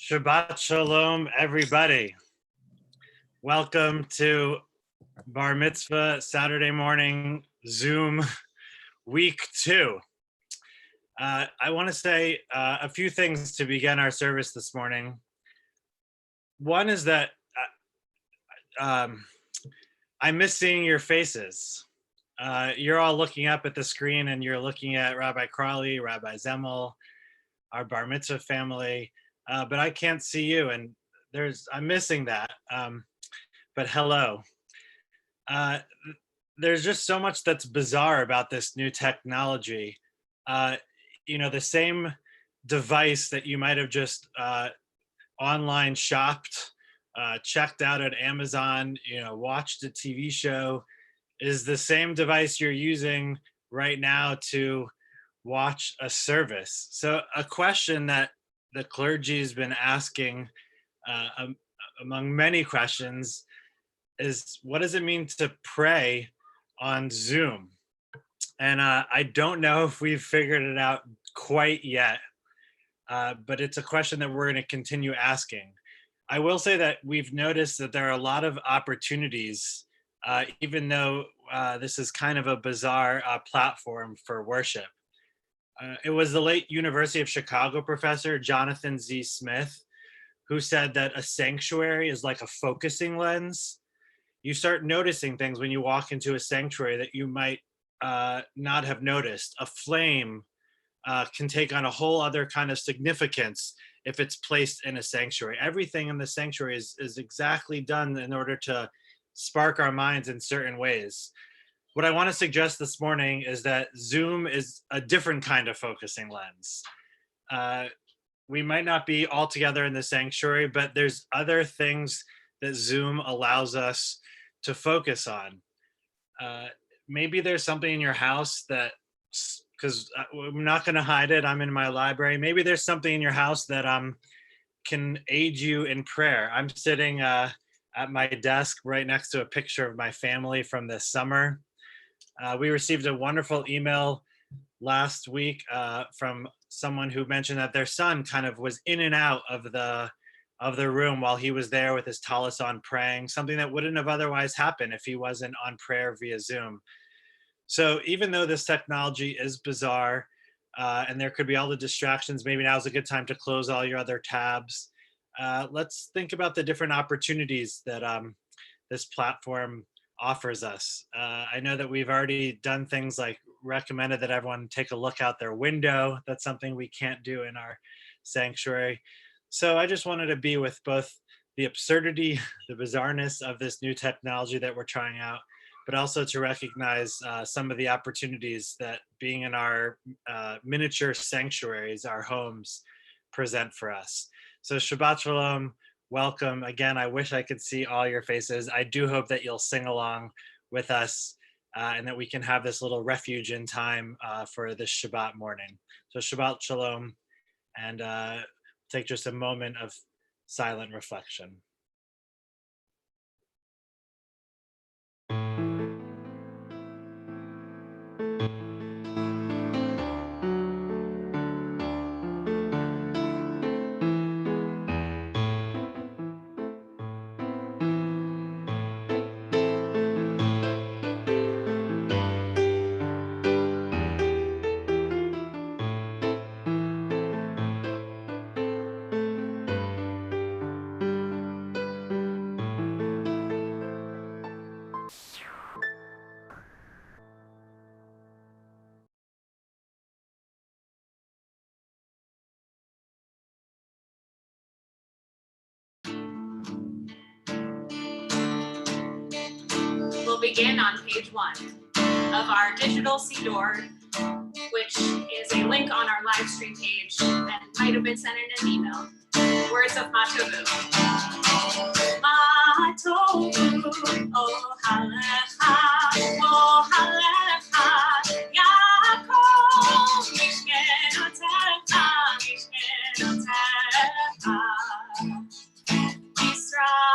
Shabbat Shalom, everybody. Welcome to Bar Mitzvah Saturday morning Zoom week 2. I want to say a few things to begin our service this morning. One is that I'm miss seeing your faces. You're all looking up at the screen and you're looking at Rabbi Crawley, Rabbi Zemmel, our Bar Mitzvah family. But I can't see you, and I'm missing that. But hello. There's just so much that's bizarre about this new technology. The same device that you might have just online shopped, checked out at Amazon, watched a TV show, is the same device you're using right now to watch a service. So a question that the clergy has been asking, among many questions, is what does it mean to pray on Zoom? And I don't know if we've figured it out quite yet, but it's a question that we're going to continue asking. I will say that we've noticed that there are a lot of opportunities, even though this is kind of a bizarre platform for worship. It was the late University of Chicago professor, Jonathan Z. Smith, who said that a sanctuary is like a focusing lens. You start noticing things when you walk into a sanctuary that you might not have noticed. A flame can take on a whole other kind of significance if it's placed in a sanctuary. Everything in the sanctuary is exactly done in order to spark our minds in certain ways. What I want to suggest this morning is that Zoom is a different kind of focusing lens. We might not be all together in the sanctuary, but there's other things that Zoom allows us to focus on. Maybe there's something in your house that, because I'm not going to hide it, I'm in my library. Maybe there's something in your house that can aid you in prayer. I'm sitting at my desk right next to a picture of my family from this summer. We received a wonderful email last week from someone who mentioned that their son kind of was in and out of the room while he was there with his tallis on praying, something that wouldn't have otherwise happened if he wasn't on prayer via Zoom. So even though this technology is bizarre and there could be all the distractions, maybe now's a good time to close all your other tabs. Let's think about the different opportunities that this platform offers us. I know that we've already done things like recommended that everyone take a look out their window. That's something we can't do in our sanctuary. So I just wanted to be with both the absurdity, the bizarreness of this new technology that we're trying out, but also to recognize some of the opportunities that being in our miniature sanctuaries, our homes, present for us. So Shabbat Shalom. Welcome. Again, I wish I could see all your faces. I do hope that you'll sing along with us and that we can have this little refuge in time for this Shabbat morning. So Shabbat Shalom, and take just a moment of silent reflection. We'll begin on page 1 of our digital Siddur, which is a link on our live stream page that might have been sent in an email. Words of Matovu. Matovu, oh halecha, Yaakov, mishkenotecha, Israel.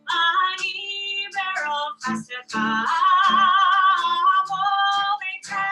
Ani berol chasecha, Vayikra,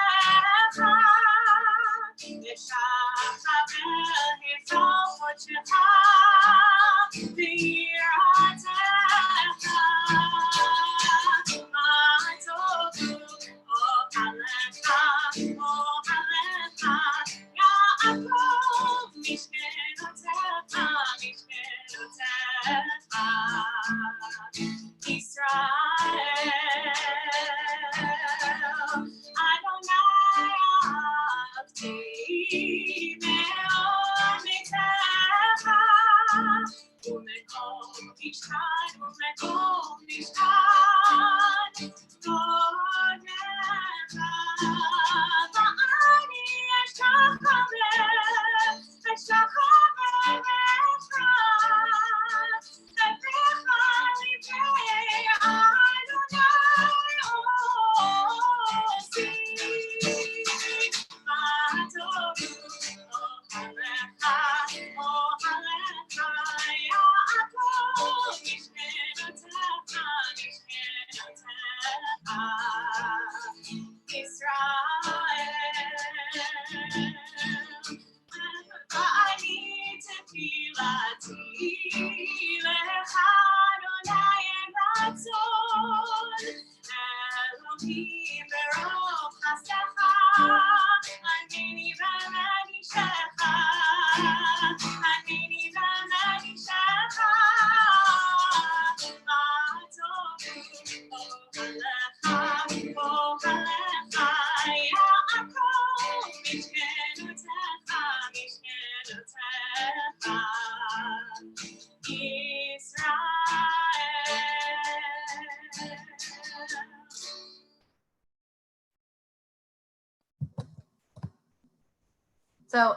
So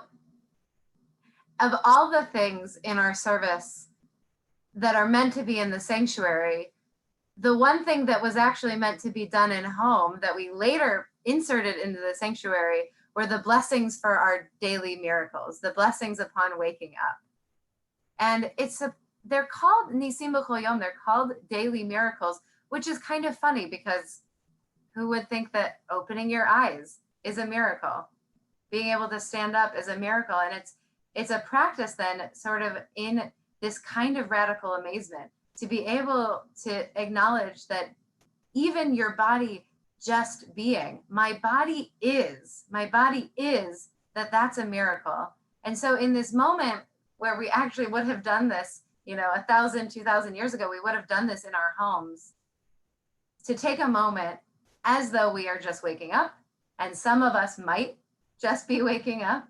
of all the things in our service that are meant to be in the sanctuary, the one thing that was actually meant to be done in home that we later inserted into the sanctuary were the blessings for our daily miracles, the blessings upon waking up. And they're called Nisim B'chol Yom, they're called daily miracles, which is kind of funny because who would think that opening your eyes is a miracle? Being able to stand up is a miracle. And it's a practice then sort of in this kind of radical amazement to be able to acknowledge that even your body just being, my body is, that's a miracle. And so in this moment where we actually would have done this, 1,000, 2,000 years ago, we would have done this in our homes, to take a moment as though we are just waking up, and some of us might just be waking up,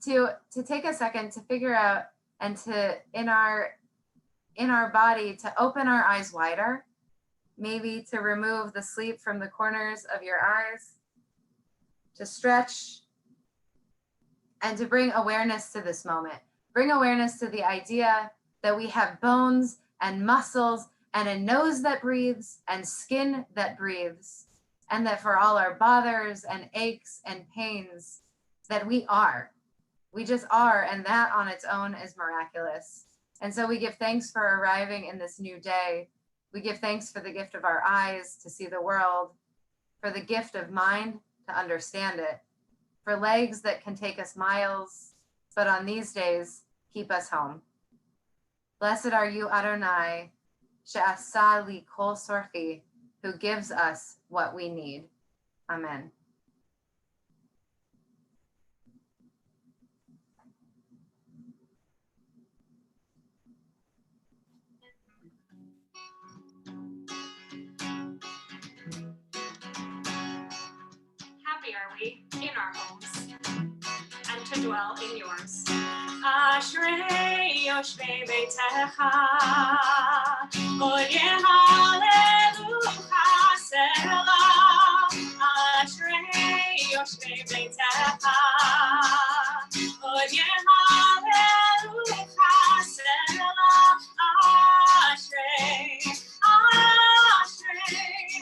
to take a second to figure out and to, in our body, to open our eyes wider, maybe to remove the sleep from the corners of your eyes, to stretch, and to bring awareness to this moment. Bring awareness to the idea that we have bones and muscles and a nose that breathes and skin that breathes, and that for all our bothers and aches and pains, that we just are, and that on its own is miraculous. And so we give thanks for arriving in this new day. We give thanks for the gift of our eyes to see the world, for the gift of mind to understand it, for legs that can take us miles, but on these days, keep us home. Blessed are you, Adonai, she'asa li kol sorchi, who gives us what we need. Amen. Happy are we in our homes and to dwell in yours. Ashrei yoshvei beitecha, od yehalelu chasela. Ashrei yoshvei beitecha, od yehalelu chasela. Ashrei, ashrei,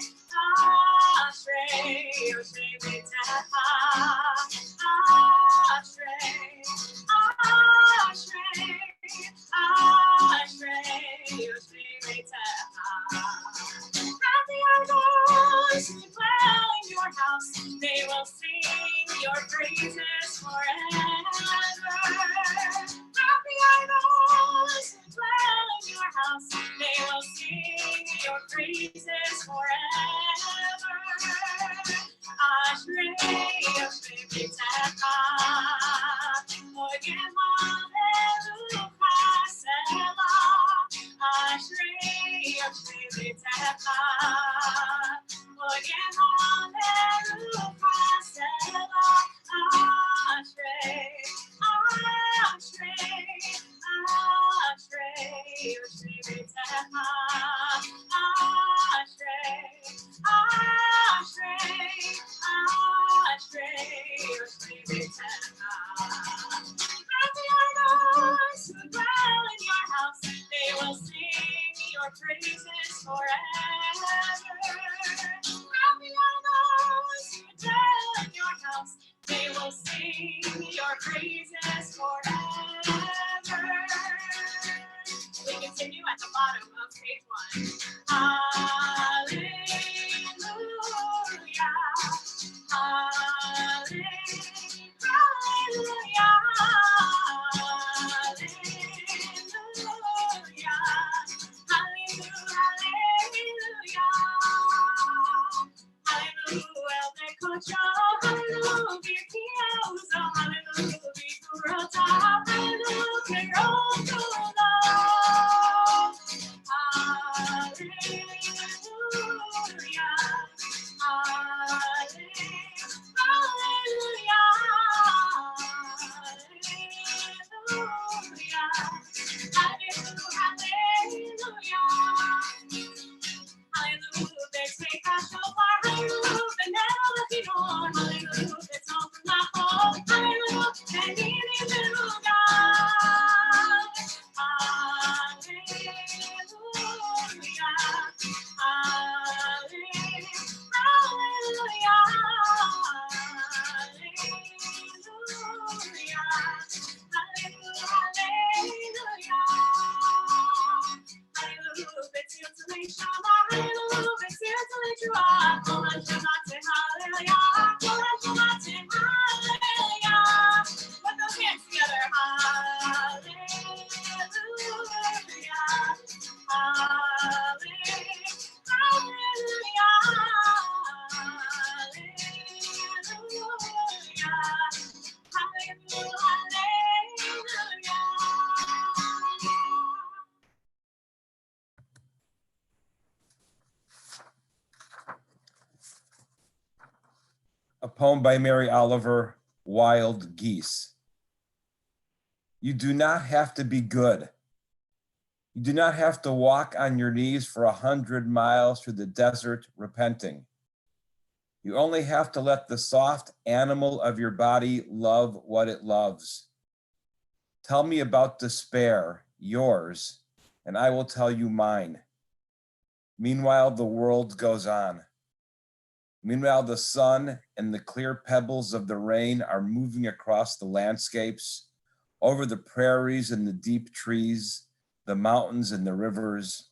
ashrei yoshvei beitecha. Ashrei, ashrei, ashrei yoshvei beitecha. Happy are those who dwell in your house, they will sing your praises. your praises forever. Happy are those who dwell in your house. They will sing your praises forever. We continue at the bottom of page 1. Hallelujah. Hallelujah. A poem by Mary Oliver, Wild Geese. You do not have to be good. You do not have to walk on your knees for 100 miles through the desert repenting. You only have to let the soft animal of your body love what it loves. Tell me about despair, yours, and I will tell you mine. Meanwhile, the world goes on. Meanwhile, the sun and the clear pebbles of the rain are moving across the landscapes, over the prairies and the deep trees, the mountains and the rivers.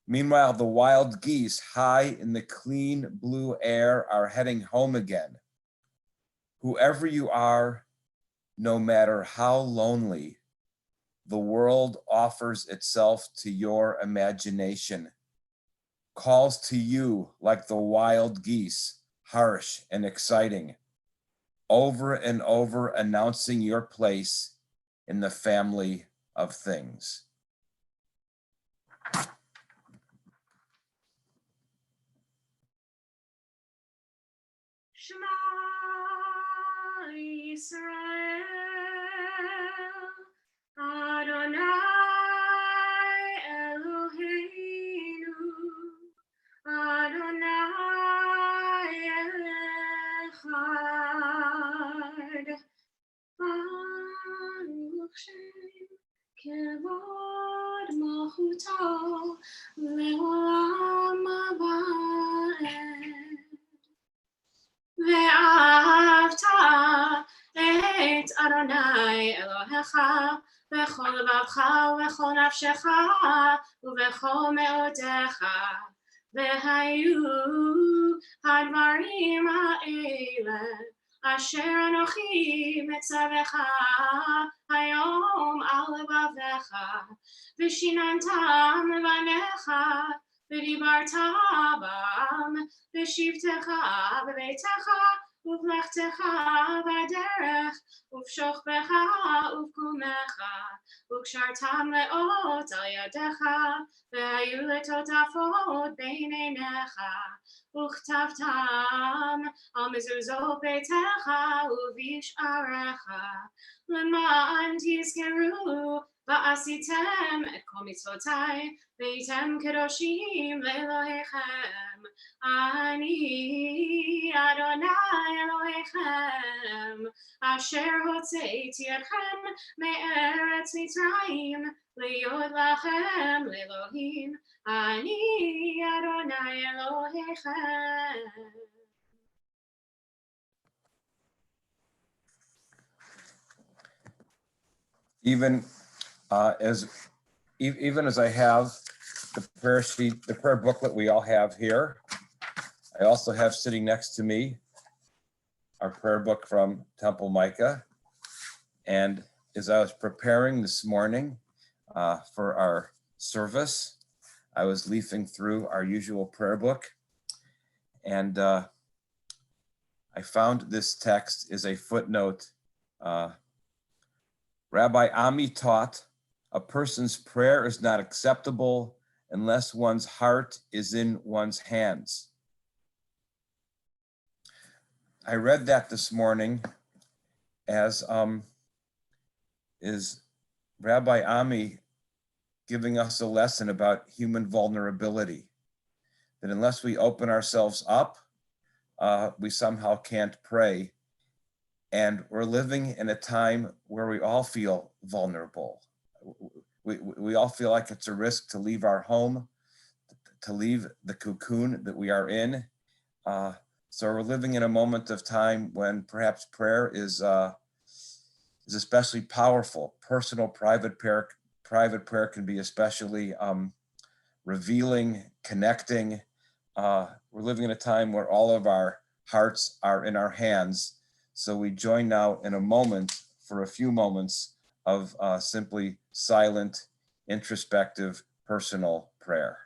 Meanwhile, the wild geese high in the clean blue air are heading home again. Whoever you are, no matter how lonely, the world offers itself to your imagination, calls to you like the wild geese, harsh and exciting, over and over announcing your place in the family of things. Shema Yisrael, Adonai Eloheinu, Adonai Echad, Baruch Shem Kevod Malchuto Leolam Abed. ואהבת את אדוני אלוהיך בכל לבבך ובכל נפשך ובכל מאודיך, והיו הדברים האלה אשר אנוכי מצווך היום על לבביך, ושיננתם לבניך ודיברת בם בשבתך בביתך ובלכתך בדרך ובשוכבך ובקומך, וקשרתם לאות על ידך והיו לטוטפות בין עיניך, וכתבתם על מזוזות ביתך ובשעריך, למען תזכרו ועשיתם את כל מצוותיי, והייתם קדושים לאלוהיכם. אני אדוני אלוהיכם, אשר הוצאתי אתכם מארץ מצרים, להיות לכם לאלוהים. אני אדוני אלוהיכם. Even as I have the prayer sheet, the prayer booklet we all have here, I also have sitting next to me our prayer book from Temple Micah. And as I was preparing this morning for our service, I was leafing through our usual prayer book, and I found this text is a footnote. Rabbi Ami taught, a person's prayer is not acceptable unless one's heart is in one's hands. I read that this morning as is Rabbi Ami giving us a lesson about human vulnerability, that unless we open ourselves up, we somehow can't pray. And we're living in a time where we all feel vulnerable. We all feel like it's a risk to leave our home, to leave the cocoon that we are in. So we're living in a moment of time when perhaps prayer is especially powerful. Personal, private prayer can be especially revealing, connecting. We're living in a time where all of our hearts are in our hands. So we join now in a moment, for a few moments, of simply silent, introspective, personal prayer.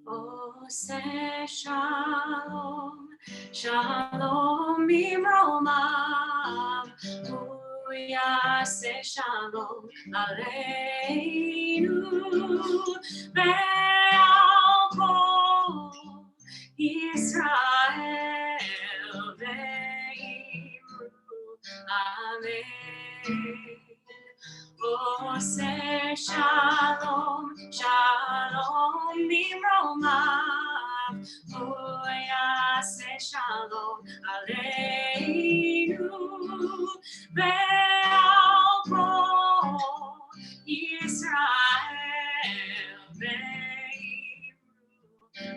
Oseh shalom, shalom bimromav, hu yaseh shalom aleinu, ve'al kol Yisrael ve'imru, amen. Oseh shalom, shalom bimromav, hu yaseh shalom aleinu, ve'al kol Yisrael ve'imru,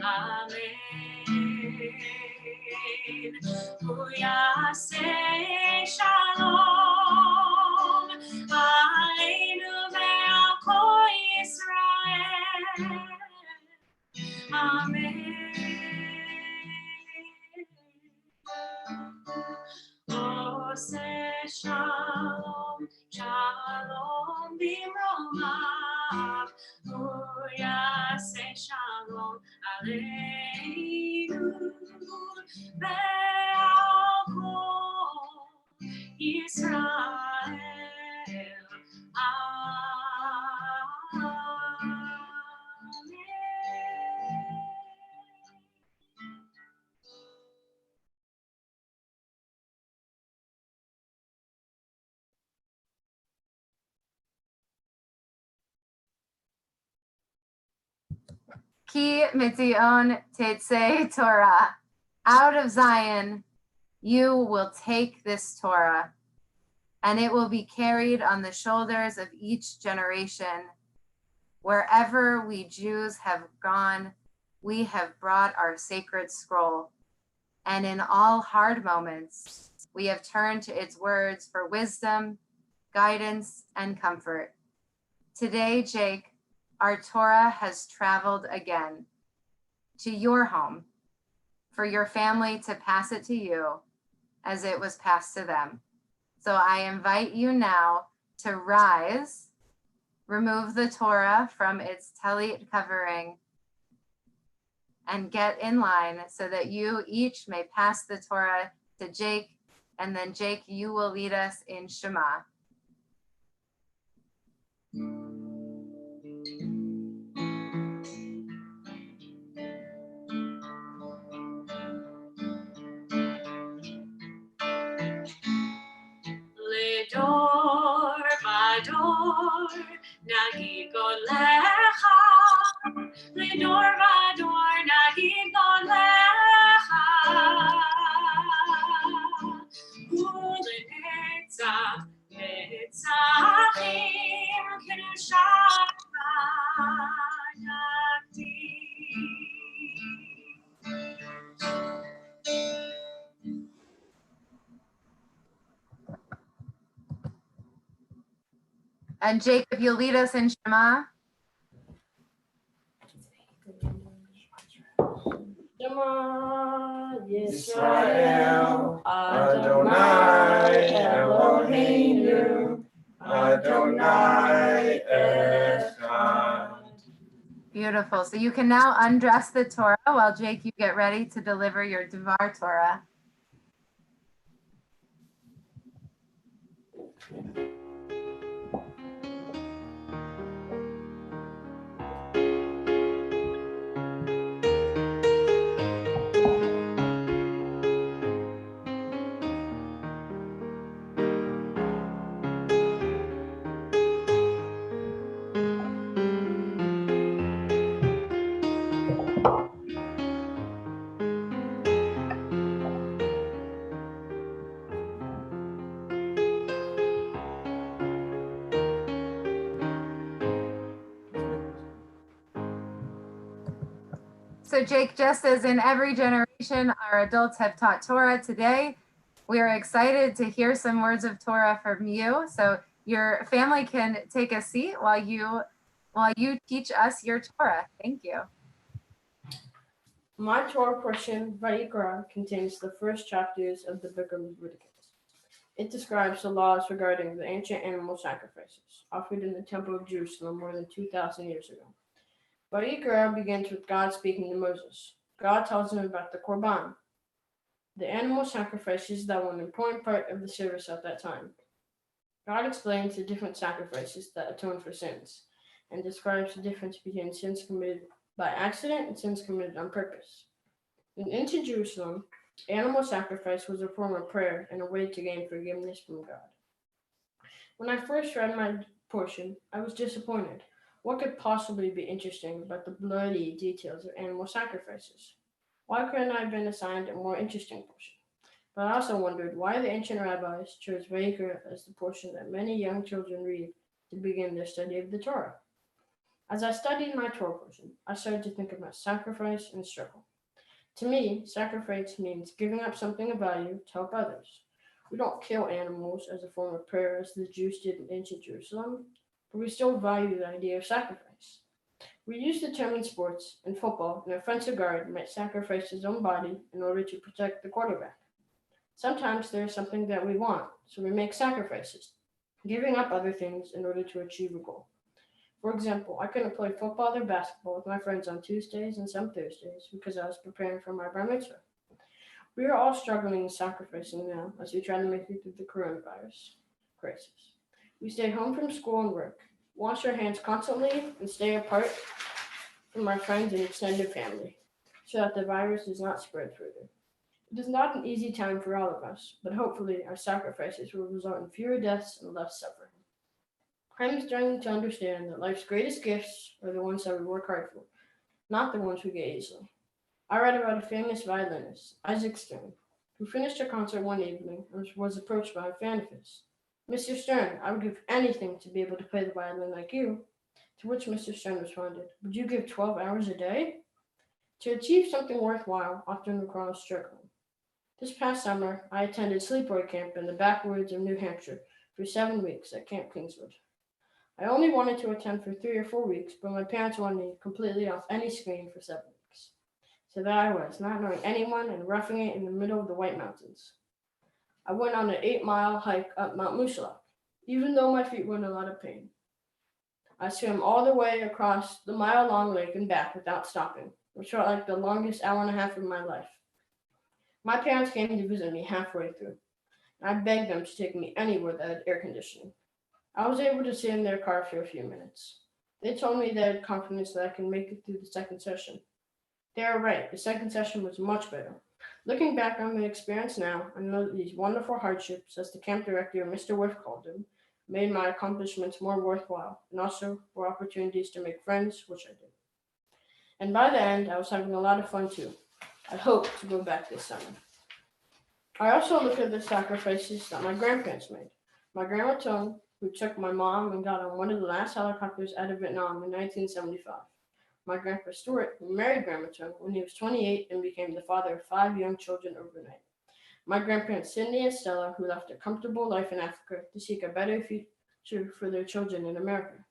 amen. Hu yaseh shalom aleinu ve'al kol Yisrael, amen. Oseh shalom, shalom bimromav, hu yaseh shalom aleinu, ve'al kol Yisrael. Ki mitzion tetzei Torah. Out of Zion, you will take this Torah, and it will be carried on the shoulders of each generation. Wherever we Jews have gone, we have brought our sacred scroll. And in all hard moments, we have turned to its words for wisdom, guidance, and comfort. Today, Jake, our Torah has traveled again to your home for your family to pass it to you as it was passed to them. So I invite you now to rise, remove the Torah from its talit covering, and get in line so that you each may pass the Torah to Jake, and then Jake, you will lead us in Shema. Ledor vador nagid golecha. Ledor vador nagid golecha. Ulenetzach netzachim kedushacha nagid. And Jake, if you'll lead us in Shema. Shema Yisrael, Adonai Eloheinu, Adonai Echad. Beautiful. So you can now undress the Torah while Jake, you get ready to deliver your Dvar Torah. So Jake, just as in every generation, our adults have taught Torah today. We are excited to hear some words of Torah from you. So your family can take a seat while you teach us your Torah. Thank you. My Torah portion, Vayikra, contains the first chapters of the book of Rabbinical. It describes the laws regarding the ancient animal sacrifices offered in the Temple of Jerusalem more than 2,000 years ago. Vayikra begins with God speaking to Moses. God tells him about the Korban, the animal sacrifices that were an important part of the service at that time. God explains the different sacrifices that atone for sins and describes the difference between sins committed by accident and sins committed on purpose. In ancient Jerusalem, animal sacrifice was a form of prayer and a way to gain forgiveness from God. When I first read my portion, I was disappointed. What could possibly be interesting about the bloody details of animal sacrifices? Why couldn't I have been assigned a more interesting portion? But I also wondered why the ancient rabbis chose Vayikra as the portion that many young children read to begin their study of the Torah. As I studied my Torah portion, I started to think about sacrifice and struggle. To me, sacrifice means giving up something of value to help others. We don't kill animals as a form of prayer as the Jews did in ancient Jerusalem, but we still value the idea of sacrifice. We use the term in sports and football, an offensive guard might sacrifice his own body in order to protect the quarterback. Sometimes there is something that we want, so we make sacrifices, giving up other things in order to achieve a goal. For example, I couldn't play football or basketball with my friends on Tuesdays and some Thursdays because I was preparing for my bar mitzvah. We are all struggling and sacrificing now as we try to make it through the coronavirus crisis. We stay home from school and work, wash our hands constantly, and stay apart from our friends and extended family so that the virus does not spread further. It is not an easy time for all of us, but hopefully our sacrifices will result in fewer deaths and less suffering. I'm starting to understand that life's greatest gifts are the ones that we work hard for. not the ones who get easily. I read about a famous violinist, Isaac Stern, who finished a concert one evening and was approached by a fan of his. "Mr. Stern, I would give anything to be able to play the violin like you." To which Mr. Stern responded, "Would you give 12 hours a day?" To achieve something worthwhile often requires struggling. This past summer, I attended sleepaway camp in the backwoods of New Hampshire for 7 weeks at Camp Kingswood. I only wanted to attend for 3 or 4 weeks, but my parents wanted me completely off any screen for 7 weeks. So there I was, not knowing anyone and roughing it in the middle of the White Mountains. I went on an 8-mile hike up Mount Mushalak, even though my feet were in a lot of pain. I swam all the way across the mile-long lake and back without stopping, which felt like the longest hour and a half of my life. My parents came to visit me halfway through, and I begged them to take me anywhere that had air conditioning. I was able to sit in their car for a few minutes. They told me they had confidence that I could make it through the second session. They were right. The second session was much better. Looking back on the experience now, I know that these wonderful hardships, as the camp director, Mr. Wolf, called them, made my accomplishments more worthwhile, and also were opportunities to make friends, which I did. And by the end, I was having a lot of fun too. I hope to go back this summer. I also look at the sacrifices that my grandparents made. My grandma Tone, who took my mom and got on one of the last helicopters out of Vietnam in 1975. My grandpa Stuart, who married Grandma Tone when he was 28 and became the father of 5 young children overnight. My grandparents Cindy and Stella, who left a comfortable life in Africa to seek a better future for their children in America.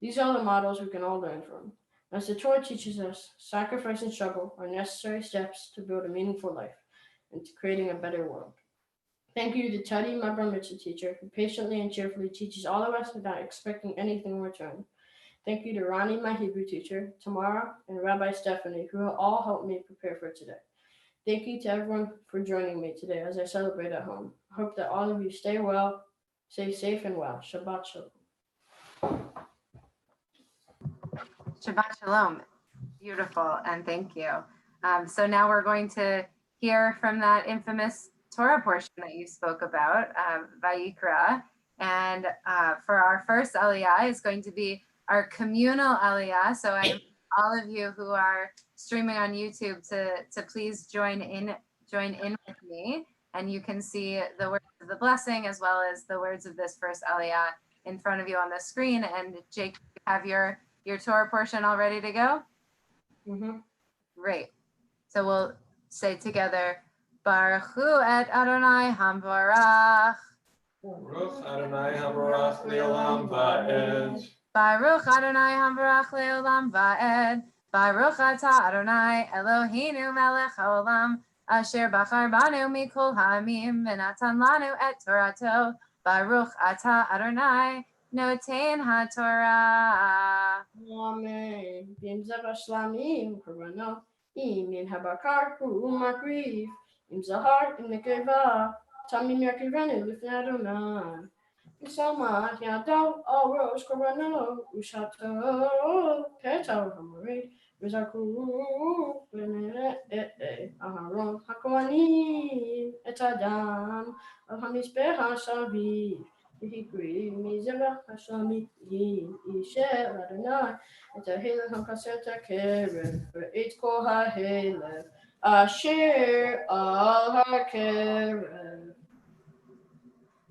These are the models we can all learn from. As the Torah teaches us, sacrifice and struggle are necessary steps to build a meaningful life and to creating a better world. Thank you to Teddy, my bar mitzvah teacher, who patiently and cheerfully teaches all of us without expecting anything in return. Thank you to Ronnie, my Hebrew teacher, Tamara, and Rabbi Stephanie, who all helped me prepare for today. Thank you to everyone for joining me today as I celebrate at home. I hope that all of you stay well, stay safe and well. Shabbat shalom. Shabbat shalom. Beautiful, and thank you. So now we're going to hear from that infamous Torah portion that you spoke about, Vayikra. And for our first aliyah is going to be our communal aliyah. So I invite all of you who are streaming on YouTube to please join in with me. And you can see the words of the blessing as well as the words of this first aliyah in front of you on the screen. And Jake, you have your Torah portion all ready to go? Mm-hmm. Great. So we'll say together, Baruch Hu et Adonai Hamvarach. Baruch Adonai Habarach Le'olam Va'ed. Baruch Adonai Hamvarach Le'olam Va'ed. Baruch Atah Adonai Eloheinu Melech HaOlam Asher Bachar Banu Mikol Ha'amim V'natan Lanu et Torato. Baruch Atah Adonai Noten HaTorah. Amen. Im Zevach Shlamim Korbanot. Im Min Habakar Hu Makriv. Im Zahar Im Nekeva. Tamim Yakivenu Lifnei Adonai. Isomat Yadol Al Rosh Korbanot. Ushato Petal Hamorid. Vizaku Benele Aharon Hakohanim Et Adam Al Hamizbeh HaShavi. V'hikri mizevach hashlamim yisher Adonai et ha'helev hakaser ha'kerev ve'et kol ha'helev asher al ha'kerev.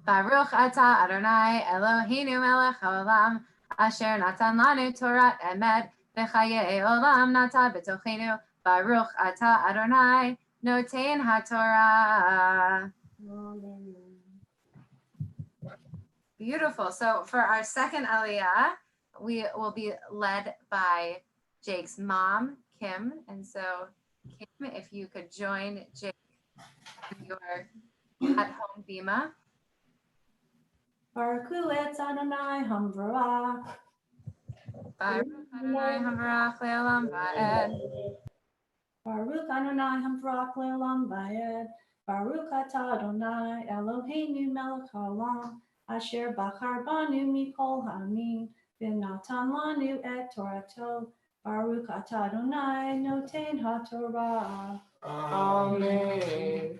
Baruch Atah Adonai Eloheinu Melech HaOlam Asher Natan Lanu Torah Emet V'chayei Olam Nata B'tochenu. Baruch Atah Adonai Noten HaTorah. Amen. Beautiful. So for our second aliyah, we will be led by Jake's mom, Kim. And so, Kim, if you could join Jake in your at-home bima. Baruch Hu et Adonai Hamvarach. Baruch Adonai Hamvarach Le'olam Va'ed. Baruch Adonai Hamvarach Le'olam Va'ed. Baruch Atah Adonai Eloheinu Melech HaOlam Asher Bachar Banu Mikol Ha'amim V'natan Lanu et Torato. Baruch Atah Adonai Noten HaTorah. Amen.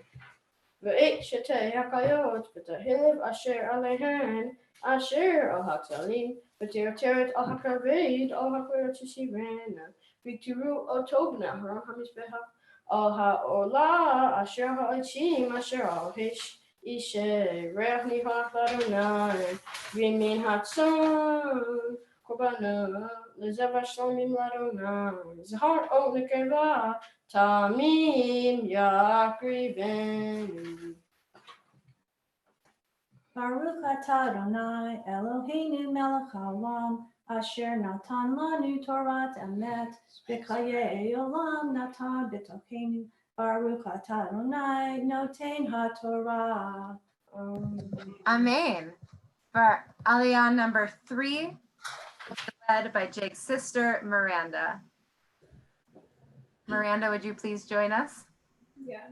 Ve'et shetei hakayot v'tahelev asher alehen asher al haksalim v'teoteret al hakaved al hakoyot shishirena V'tiru oto b'nei Aharon hamizbeach al ha'olah asher ha'achim asher al ishe reach nihach l'Adonai v'min hatzon korbanot lezevach shlomim l'Adonai zahar ot nekeva tamim yakrivenu. Baruch atah Adonai Eloheinu melech haolam asher natan lanu Torat emet b'chayei olam natan b'tochenu. Baruch atah Adonai noten haTorah. Amen. For Aliyah number 3, will be led by Jake's sister, Miranda. Miranda, would you please join us? Yeah.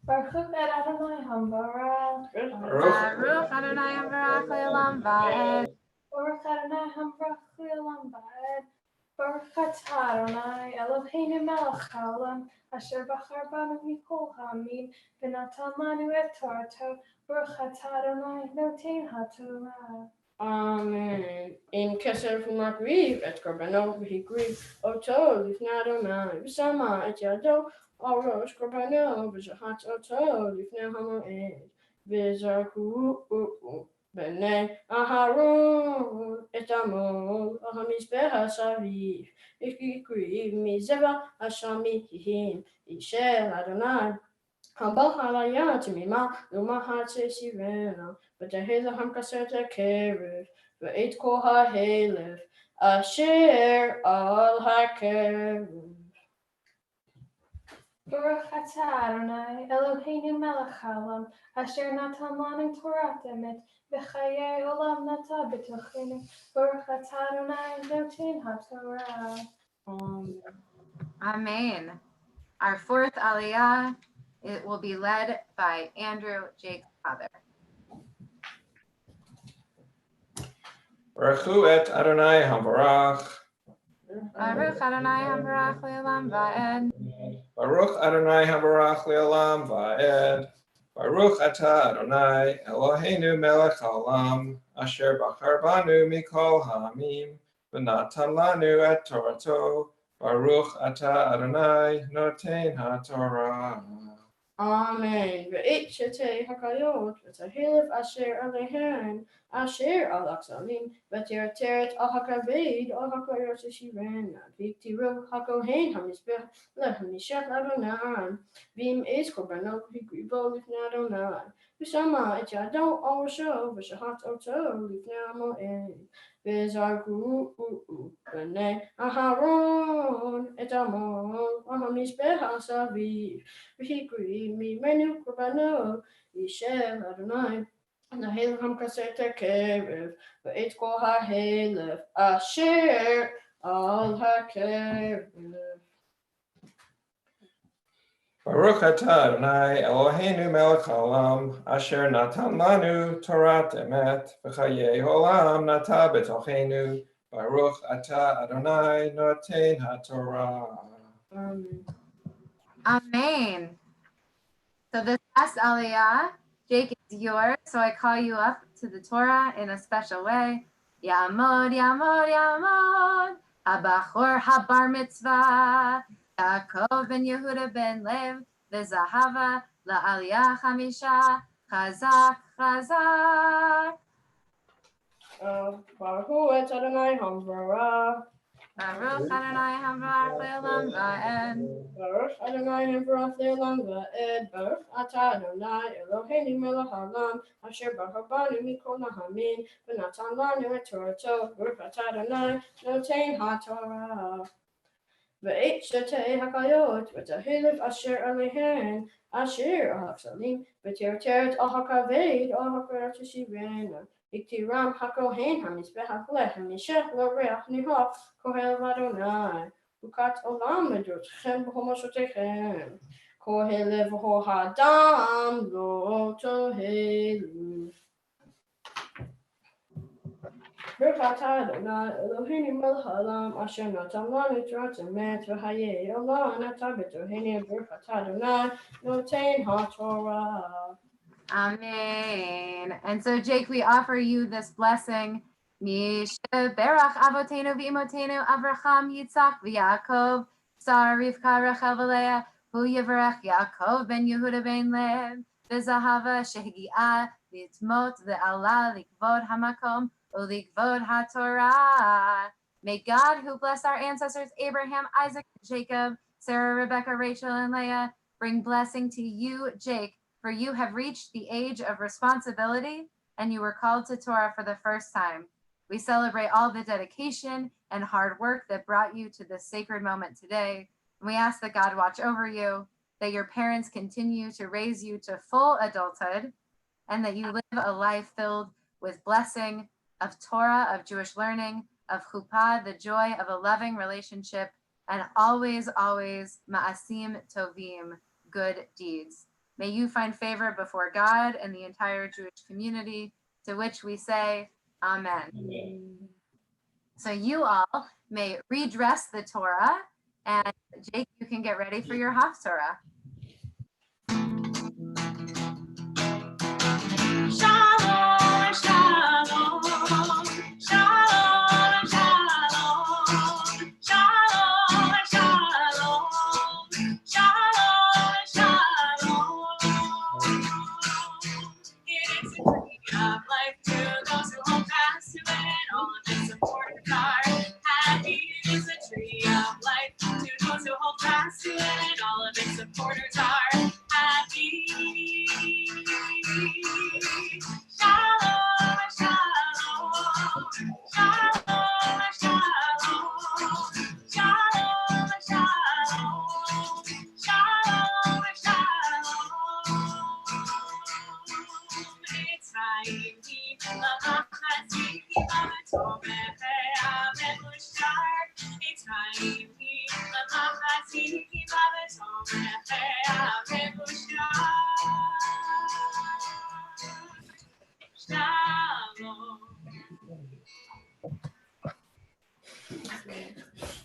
Baruch Adonai Hambarach. Baruch Adonai Hambarach Le'olam Va'ed. Baruch Adonai Hambarach Le'olam Va'ed. Baruch atah Adonai Eloheinu melech haolam asher bachar banu mikol ha'amim v'natan lanu et Torato. Baruch atah Adonai noten haTorah. Amen. In Keser Fumakriv et Korbanot V'hikriv Oto Lifnei Adonai V'sama et Yado al Rosh Korbanot V'shahatz Oto Lifnei Hamoed V'zarku B'nei Aharon et Amol Hamizbeh Hasaviv V'hikriv Mizeva Hashamihim Ishel Adonai Haba Halaya Timima Luma Hatse Sirena V'teheza Hamkaset HaKerev V'et Kol HaHelef Asher Al HaKerev. Baruch atah Adonai Eloheinu melech haolam asher natan lanu Torat emet v'chayei olam natan b'tochenu. Baruch atah Adonai noten haTorah. Amen. Our 4th Aliyah, it will be led by Andrew, Jake's father. Baruch et Adonai Hambarach. Baruch Adonai Hambarach Le'olam Va'ed. Baruch Adonai Hambarach Le'olam Va'ed. Baruch atah Adonai Eloheinu melech haolam asher bachar banu mikol ha'amim v'natan lanu et Torato. Baruch atah Adonai noten haTorah. Amen. V'et shetei hakayot v'tahilef asher alehen asher al aksalim v'tirateret al hakaved al hakayot shivena v'tiru hakohen hamizbeh lehamishach Adonai v'im es korbanot v'gribo lifnei Adonai v'shama et yado al rosho v'shahat oto lifnei hamoed v'zarku b'nei Aharon et Amol hamizbeh hasaviv v'hikri mimenu korbanot Yishel Adonai Nahel Hamkaset HaKerev V'et Kol HaHelef Asher Al HaKerev. Baruch atah Adonai Eloheinu melech haolam asher natan lanu Torat emet v'chayei olam natan b'tochenu. Baruch atah Adonai noten haTorah. Amen. Amen. So this last Aliyah, Jake, is yours. So I call you up to the Torah in a special way. Yamod, Yamod, Yamod, Habachor Habar Mitzvah, Yaakov ben Yehuda ben Lev, V'Zahava, La'aliyah Chamisha, Chazak, Chazak. Baruch et Adonai Hambarach. Baruch Adonai Hambarach Le'olam Va'ed. Baruch Adonai Hambarach Le'olam Va'ed. Baruch atah Adonai Eloheinu melech haolam asher bachar banu mikol ha'amim v'natan lanu et Torato. Baruch atah Adonai noten haTorah. V'et shetei hakayot v'tahilef asher alehen asher al haksalim v'tirateret al hakaved al hakayot shivena v'ktiram hakohen hamizbeh lehamishach l'reach nihach kohel v'Adonai ukat olam medotchem b'chomosotechem kohel v'ho hadam lo tohelu. Baruch atah Adonai Eloheinu melech haolam asher natan lanu Torat emet v'chayei olam natan b'tochenu. Baruch atah Adonai noten haTorah. Amen. And so, Jake, we offer you this blessing Misheberach avotenu v'imotenu Avraham Yitzchak v'Yaakov Sar Rivka Rachel v'Leah Hu Yivarech Yaakov ben Yehuda ben Lev v'Zahava shehigia litmot ve'ala likvod hamakom ulikvod haTorah. May God, who blessed our ancestors Abraham, Isaac, Jacob, Sarah, Rebecca, Rachel, and Leah, bring blessing to you, Jake, for you have reached the age of responsibility and you were called to Torah for the first time. We celebrate all the dedication and hard work that brought you to this sacred moment today. And we ask that God watch over you, that your parents continue to raise you to full adulthood, and that you live a life filled with blessing of Torah, of Jewish learning, of chuppah, the joy of a loving relationship, and always, always ma'asim tovim, good deeds. May you find favor before God and the entire Jewish community, to which we say, Amen. So you all may redress the Torah, and Jake, you can get ready for your Haftarah. Shalom, shalom, shalom, shalom, shalom, shalom, shalom, shalom. It is a tree of life to those who hold fast to it. All of its supporters are happy. It is a tree of life to those who hold fast to it. All of its supporters are happy. Shalom, shalom, shalom, shalom, shalom, shalom, shalom. It's Vayikra, Lamachaziki, Babatomeh, Amemushar. It's Vayikra, Lamachaziki, Babatomeh, Amemushar. Shalom.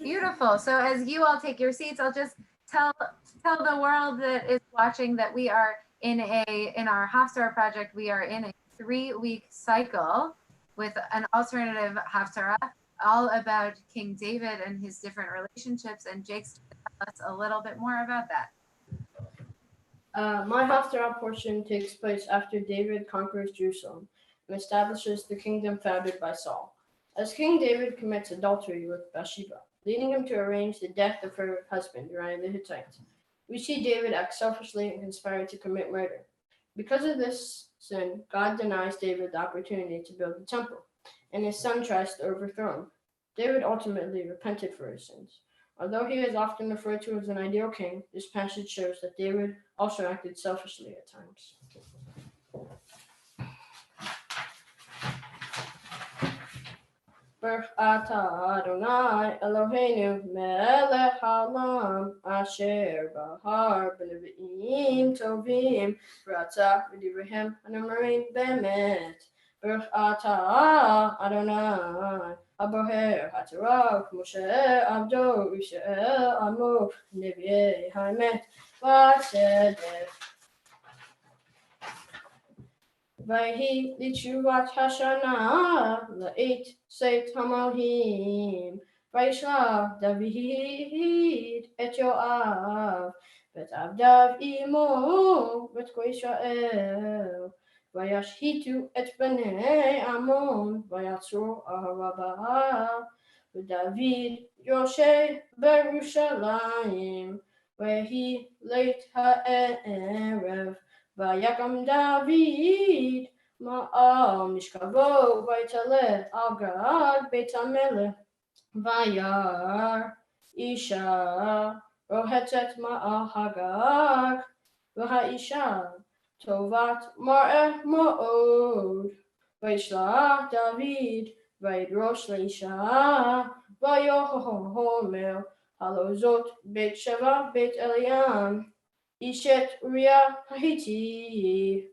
Beautiful. So as you all take your seats, I'll just tell the world that is watching that we are in our Haftarah project, we are in a 3-week cycle with an alternative Haftarah all about King David and his different relationships. And Jake's going to tell us a little bit more about that. My Haftarah portion takes place after David conquers Jerusalem and establishes the kingdom founded by Saul. As King David commits adultery with Bathsheba, leading him to arrange the death of her husband, Uriah the Hittite, we see David act selfishly and conspire to commit murder. Because of this sin, God denies David the opportunity to build the temple, and his son tries to overthrow him. David ultimately repented for his sins. Although he is often referred to as an ideal king, this passage shows that David also acted selfishly at times. Baruch atah Adonai Eloheinu melech haolam asher bahar b'nevi'im tovim v'ratzah v'divrehem hanamorim be'emet. Baruch atah Adonai aboher haTorah Moshe abdo Yisrael amo nevi'ei haemet v'tzedek. Vayhi l'tshuvat hashana la'it seit hamalhim. Vayishlach David et Yoav v'et avdav imo v'et kol Yisrael. Vayashhitu et bnei Ammon vayatzru Arabah. V'David yoshev b'Yerushalayim. Vayhi leit ha'erev. Vayakam David ma'al mishkavo vaytaleh al gad beit hamelech vayar isha rohetet ma'al hagag v'ha'isha tovat mar'eh ma'od. Vayishlach David vayidrosh leisha vayohomer halozot beit Sheva beit Eliam Ishet Uriah Hahiti.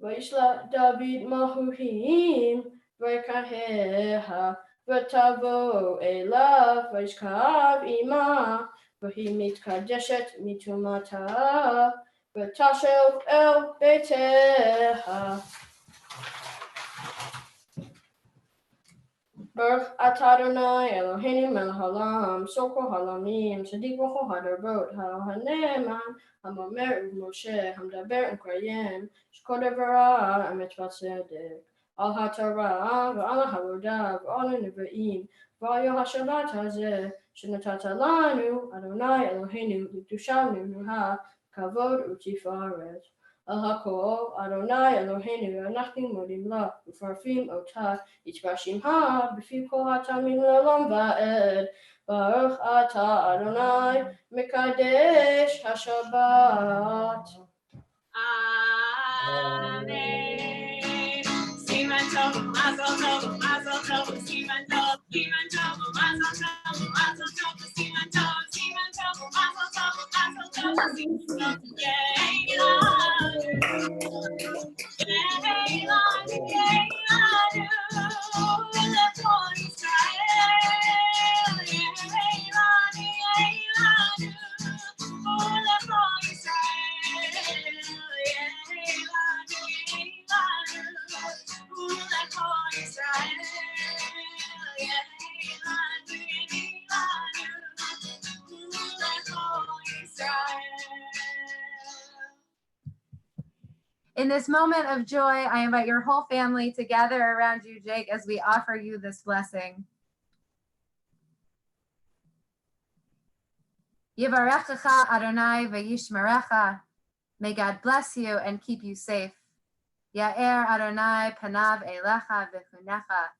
Vayishlach David Mahuhim Vayikaheha V'tavo elav Vayishkav ima V'hi mitkadeshet mitumata V'tashev el beiteha. Baruch atah Adonai Eloheinu melech haolam, sokol haolamim, tzaddik b'chol hadarot, ha'ne'eman, ha'omer u'Moshe, ha'medaber u'Krayim, shekol devarav emet v'tzedek, al ha'torah v'al ha'avodah v'al ha'nevi'im, v'al yom ha'shabbat hazeh, shenatata lanu Adonai Eloheinu l'kedusha v'ninuha, kavod u'tifaret. Al hakol Adonai Eloheinu אנחנו מודים לה ומפרפים אותה יתבשם בפי כל התלמידים לעולם ועד. ברוך אתה אדוני מקדש השבת. Amen. Siman tov, mazel tov, mazel tov, siman tov, siman tov, mazel tov, mazel tov, siman tov, siman tov, mazel tov, mazel tov, siman tov. Yeilanu, yeilanu, le'kol Yisrael. Yeilanu, yeilanu, le'kol Yisrael. In this moment of joy, I invite your whole family to gather around you, Jake, as we offer you this blessing. Yivarechecha Adonai v'yishmerecha. May God bless you and keep you safe. Ya'er Adonai panav elecha v'chunecha.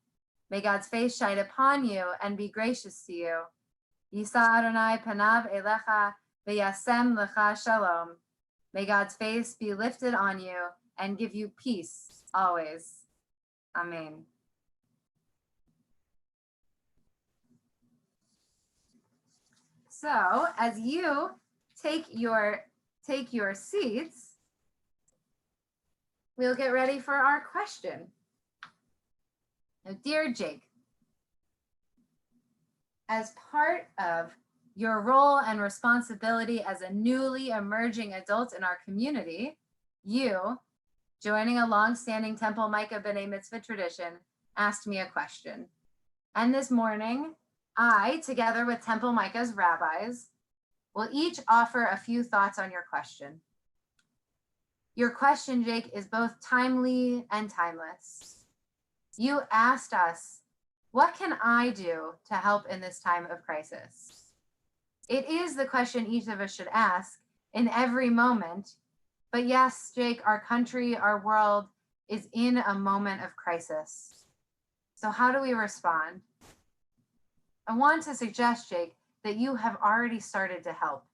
May God's face shine upon you and be gracious to you. Yisa Adonai panav elecha v'yasem lecha shalom. May God's face be lifted on you and give you peace always. Amen. So as you take your seats, we'll get ready for our question. Now, dear Jake, as part of your role and responsibility as a newly emerging adult in our community, you, joining a long-standing Temple Micah B'nai Mitzvah tradition, asked me a question. And this morning, I, together with Temple Micah's rabbis, will each offer a few thoughts on your question. Your question, Jake, is both timely and timeless. You asked us, what can I do to help in this time of crisis? It is the question each of us should ask in every moment. But yes, Jake, our country, our world is in a moment of crisis. So how do we respond? I want to suggest, Jake, that you have already started to help.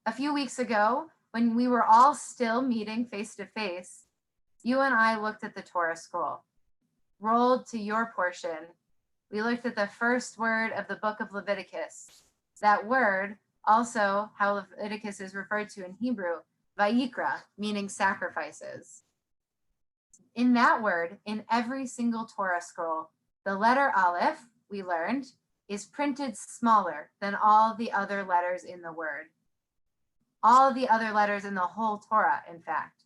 A few weeks ago, when we were all still meeting face to face, you and I looked at the Torah scroll, rolled to your portion. We looked at the first word of the book of Leviticus. That word, also how Leviticus is referred to in Hebrew, Vayikra, meaning sacrifices. In that word, in every single Torah scroll, the letter Aleph, we learned, is printed smaller than all the other letters in the word. All the other letters in the whole Torah, in fact.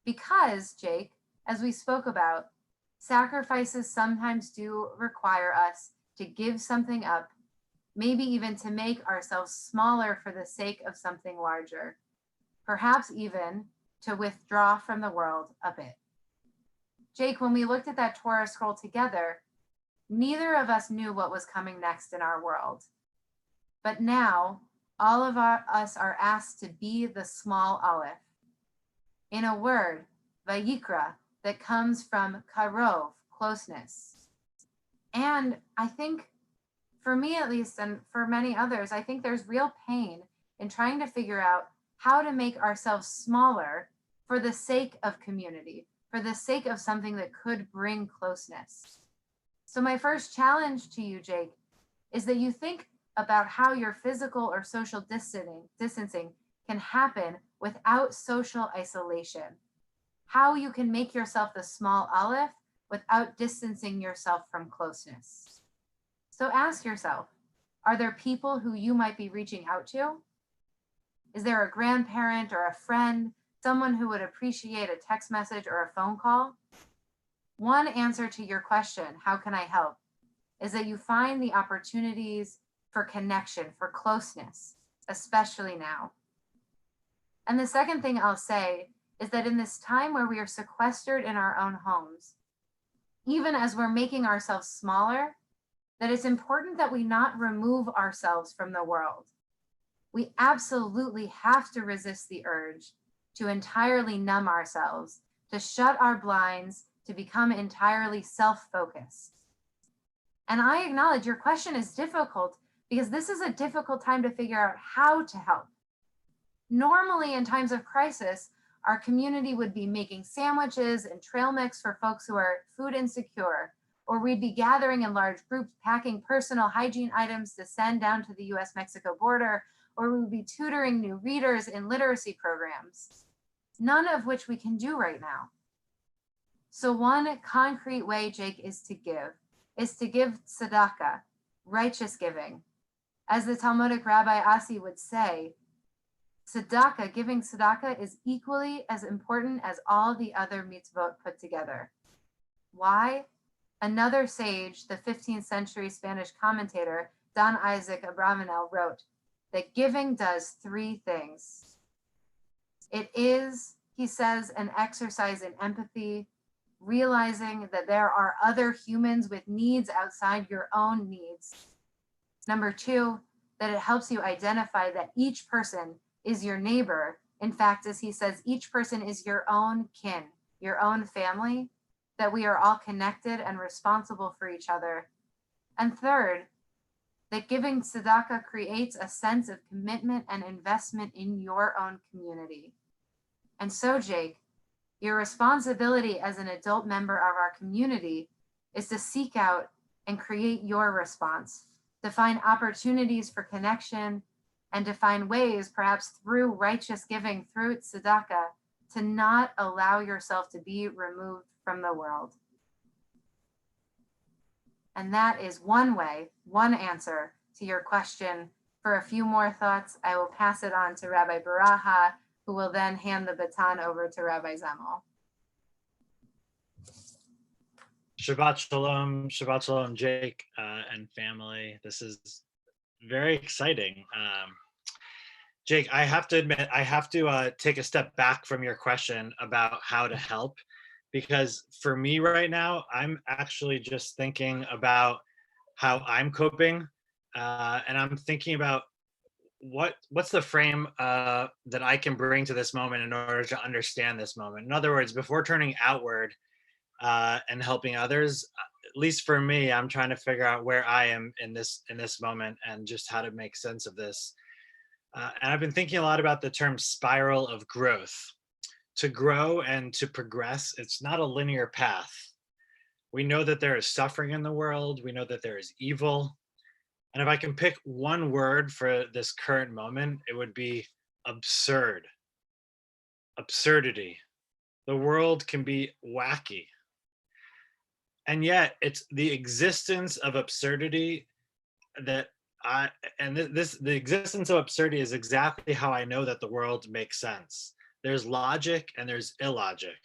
Because, Jake, as we spoke about, sacrifices sometimes do require us to give something up, maybe even to make ourselves smaller for the sake of something larger, perhaps even to withdraw from the world a bit. Jake, when we looked at that Torah scroll together, neither of us knew what was coming next in our world. But now, all of us are asked to be the small Aleph. In a word, Vayikra, that comes from karov, closeness. And I think, for me at least, and for many others, I think there's real pain in trying to figure out how to make ourselves smaller for the sake of community, for the sake of something that could bring closeness. So my first challenge to you, Jake, is that you think about how your physical or social distancing can happen without social isolation. How you can make yourself the small Aleph without distancing yourself from closeness. So ask yourself, are there people who you might be reaching out to? Is there a grandparent or a friend, someone who would appreciate a text message or a phone call? One answer to your question, how can I help, is that you find the opportunities for connection, for closeness, especially now. And the second thing I'll say is that in this time where we are sequestered in our own homes, even as we're making ourselves smaller, that it's important that we not remove ourselves from the world. We absolutely have to resist the urge to entirely numb ourselves, to shut our blinds, to become entirely self-focused. And I acknowledge your question is difficult because this is a difficult time to figure out how to help. Normally in times of crisis, our community would be making sandwiches and trail mix for folks who are food insecure, or we'd be gathering in large groups, packing personal hygiene items to send down to the US-Mexico border, or we would be tutoring new readers in literacy programs, none of which we can do right now. So one concrete way, Jake, is to give tzedakah, righteous giving. As the Talmudic Rabbi Asi would say, tzedakah, giving tzedakah is equally as important as all the other mitzvot put together. Why? Another sage, the 15th century Spanish commentator, Don Isaac Abravanel, wrote that giving does three things. It is, he says, an exercise in empathy, realizing that there are other humans with needs outside your own needs. Number two, that it helps you identify that each person is your neighbor. In fact, as he says, each person is your own kin, your own family, that we are all connected and responsible for each other. And third, that giving tzedakah creates a sense of commitment and investment in your own community. And so, Jake, your responsibility as an adult member of our community is to seek out and create your response, to find opportunities for connection, and to find ways, perhaps through righteous giving, through tzedakah, to not allow yourself to be removed from the world. And that is one way, one answer to your question. For a few more thoughts, I will pass it on to Rabbi Baraha, who will then hand the baton over to Rabbi Zemel. Shabbat shalom, Jake and family. This is very exciting. Jake, I have to admit, I have to take a step back from your question about how to help, because for me right now, I'm actually just thinking about how I'm coping, and I'm thinking about what's the frame that I can bring to this moment in order to understand this moment. In other words, before turning outward and helping others, at least for me, I'm trying to figure out where I am in this moment and just how to make sense of this. And I've been thinking a lot about the term spiral of growth. To grow and to progress, it's not a linear path. We know that there is suffering in the world. We know that there is evil. And if I can pick one word for this current moment, it would be absurd. Absurdity. The world can be wacky. And yet it's the existence of absurdity that the existence of absurdity is exactly how I know that the world makes sense. There's logic and there's illogic.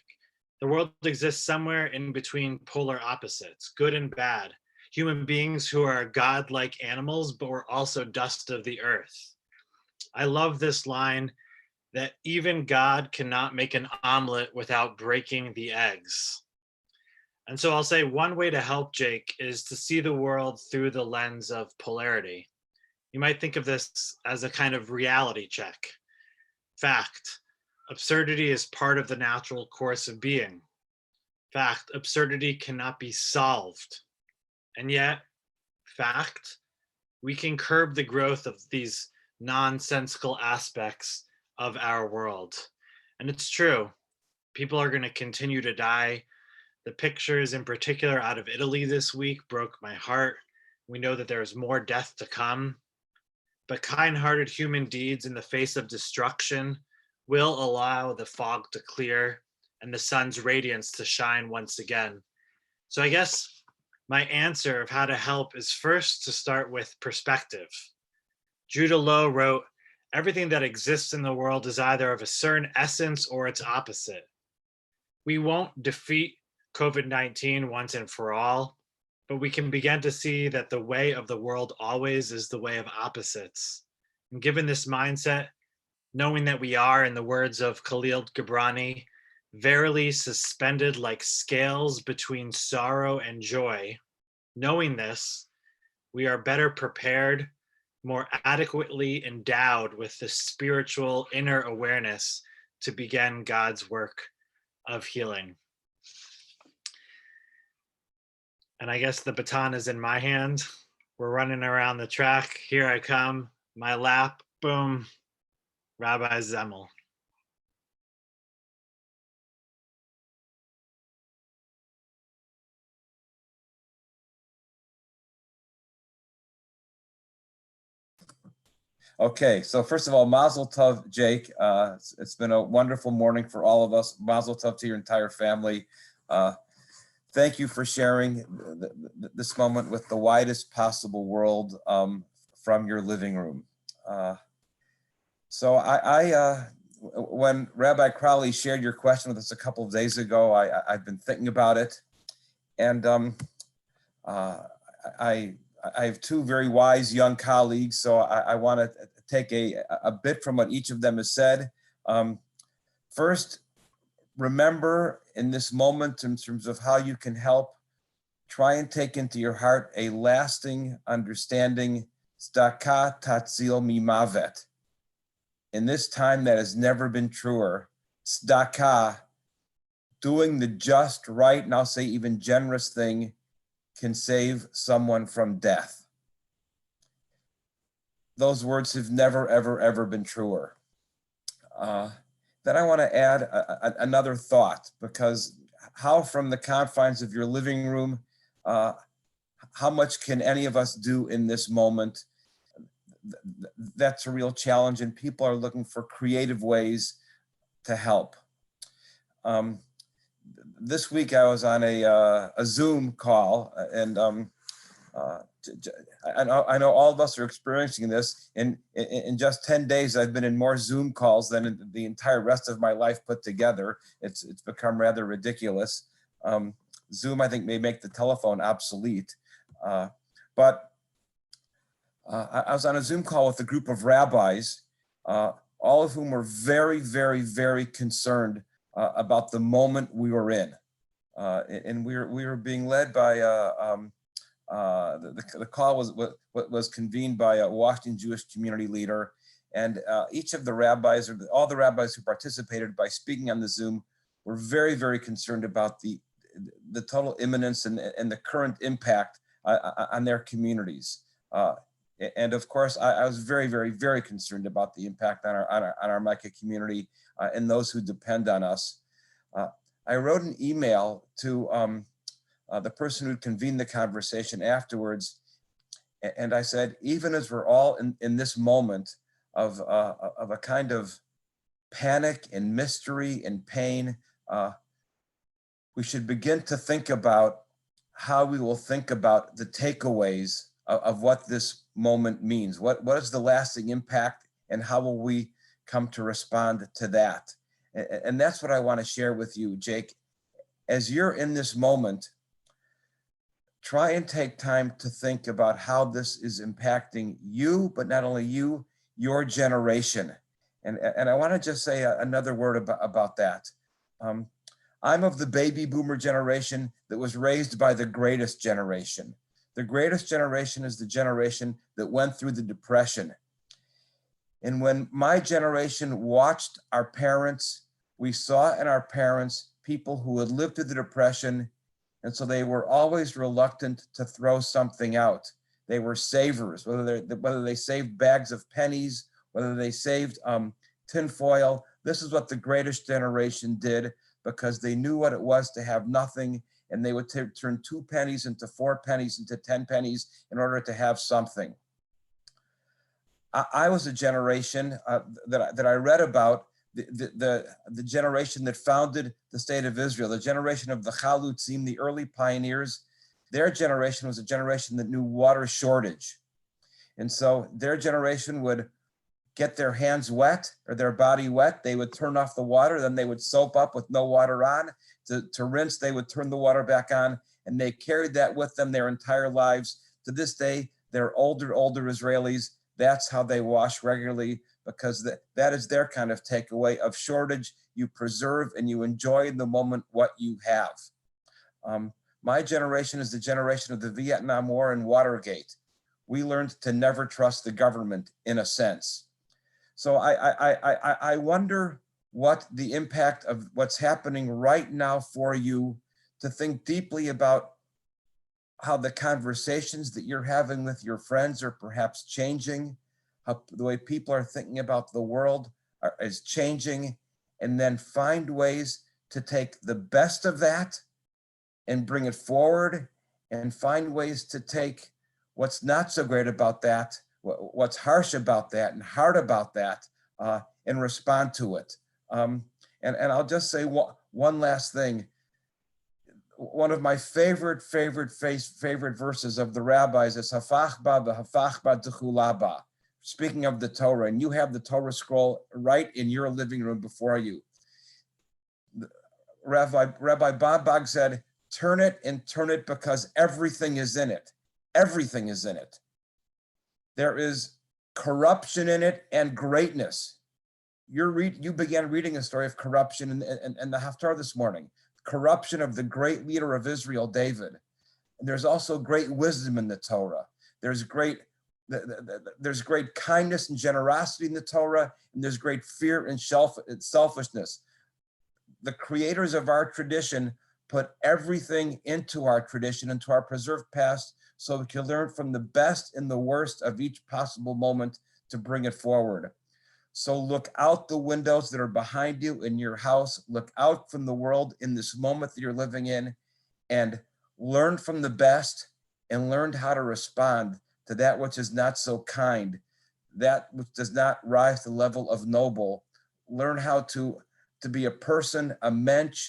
The world exists somewhere in between polar opposites, good and bad. Human beings who are God-like animals, but we're also dust of the earth. I love this line that even God cannot make an omelet without breaking the eggs. And so I'll say one way to help, Jake, is to see the world through the lens of polarity. You might think of this as a kind of reality check. Fact, absurdity is part of the natural course of being. Fact, absurdity cannot be solved. And yet, fact, we can curb the growth of these nonsensical aspects of our world. And it's true, people are going to continue to die. The pictures in particular out of Italy this week broke my heart. We know that there is more death to come, but kind-hearted human deeds in the face of destruction will allow the fog to clear and the sun's radiance to shine once again. So I guess my answer of how to help is first to start with perspective. Judah Lowe wrote, "Everything that exists in the world is either of a certain essence or its opposite." We won't defeat COVID-19 once and for all, but we can begin to see that the way of the world always is the way of opposites. And given this mindset, knowing that we are, in the words of Khalil Gibran, verily suspended like scales between sorrow and joy, knowing this, we are better prepared, more adequately endowed with the spiritual inner awareness to begin God's work of healing. And I guess the baton is in my hand. We're running around the track. Here I come, my lap, boom, Rabbi Zemel. Okay, so first of all, Mazel Tov, Jake. It's been a wonderful morning for all of us. Mazel Tov to your entire family. Thank you for sharing this moment with the widest possible world from your living room. So when Rabbi Crowley shared your question with us a couple of days ago, I've been thinking about it, and I have two very wise young colleagues, so I want to take a bit from what each of them has said. First, remember in this moment, in terms of how you can help, try and take into your heart a lasting understanding, tzedakah tatzil mimavet. In this time that has never been truer, tzedakah, doing the just, right, and I'll say even generous thing, can save someone from death. Those words have never, ever, ever been truer. Then I want to add another thought, because how from the confines of your living room, how much can any of us do in this moment? That's a real challenge, and people are looking for creative ways to help. This week I was on a Zoom call, and I know all of us are experiencing this. In just 10 days, I've been in more Zoom calls than in the entire rest of my life put together. It's become rather ridiculous. Zoom, I think, may make the telephone obsolete. But I was on a Zoom call with a group of rabbis, all of whom were very, very, very concerned about the moment we were in. And we were being led by the call was convened by a Washington Jewish community leader, and each of the rabbis, or all the rabbis who participated by speaking on the Zoom, were very, very concerned about the total imminence and the current impact on their communities. And of course, I was very, very, very concerned about the impact on our Micah community and those who depend on us. I wrote an email to the person who convened the conversation afterwards, and I said, even as we're all in this moment of a kind of panic and mystery and pain, we should begin to think about how we will think about the takeaways of what this moment means. What is the lasting impact, and how will we come to respond to that? And that's what I want to share with you, Jake. As you're in this moment, try and take time to think about how this is impacting you, but not only you, your generation. And I want to just say another word about that. I'm of the baby boomer generation that was raised by the greatest generation. The greatest generation is the generation that went through the Depression. And when my generation watched our parents, we saw in our parents people who had lived through the Depression, and so they were always reluctant to throw something out. They were savers, whether they saved bags of pennies, whether they saved tinfoil. This is what the greatest generation did, because they knew what it was to have nothing, and they would turn 2 pennies into 4 pennies into 10 pennies in order to have something. I was a generation that I read about, the generation that founded the state of Israel, the generation of the Chalutzim, the early pioneers. Their generation was a generation that knew water shortage. And so their generation would get their hands wet or their body wet. They would turn off the water, then they would soap up with no water on. To rinse, they would turn the water back on, and they carried that with them their entire lives. To this day, they're older Israelis. That's how they wash regularly, because that is their kind of takeaway of shortage. You preserve and you enjoy in the moment what you have. My generation is the generation of the Vietnam War and Watergate. We learned to never trust the government, in a sense. So I wonder what the impact of what's happening right now for you, to think deeply about how the conversations that you're having with your friends are perhaps changing, how the way people are thinking about the world is changing, and then find ways to take the best of that and bring it forward, and find ways to take what's not so great about that, what's harsh about that and hard about that, and respond to it. And I'll just say one last thing. One of my favorite verses of the rabbis is Hafach ba v'hafach ba t'chula ba. Speaking of the Torah, and you have the Torah scroll right in your living room before you. Rabbi Bob said, turn it and turn it, because everything is in it. Everything is in it. There is corruption in it and greatness. You began reading a story of corruption in the Haftarah this morning. Corruption of the great leader of Israel, David. And there's also great wisdom in the Torah. There's great kindness and generosity in the Torah, and there's great fear and selfishness. The creators of our tradition put everything into our tradition, into our preserved past, so we can learn from the best and the worst of each possible moment to bring it forward. So look out the windows that are behind you in your house, look out from the world in this moment that you're living in, and learn from the best, and learn how to respond to that which is not so kind, that which does not rise to the level of noble. Learn how to be a person, a mensch,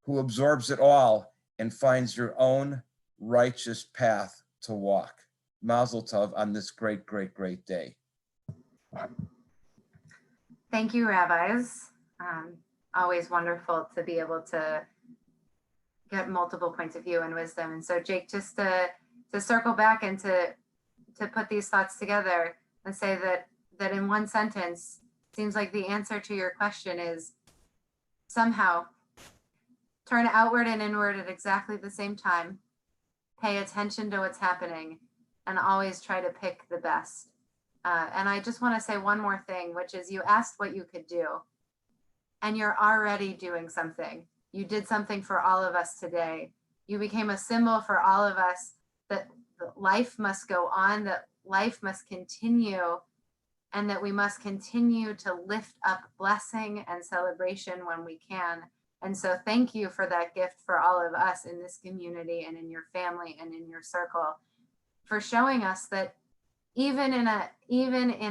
who absorbs it all and finds your own righteous path to walk. Mazel tov on this great, great, great day. Thank you, rabbis. Always wonderful to be able to get multiple points of view and wisdom. And so, Jake, just to circle back and to put these thoughts together and say that in one sentence, seems like the answer to your question is somehow turn outward and inward at exactly the same time, pay attention to what's happening, and always try to pick the best. And I just want to say one more thing, which is you asked what you could do, and you're already doing something. You did something for all of us today. You became a symbol for all of us that life must go on, that life must continue, and that we must continue to lift up blessing and celebration when we can. And so thank you for that gift for all of us in this community and in your family and in your circle, for showing us that even in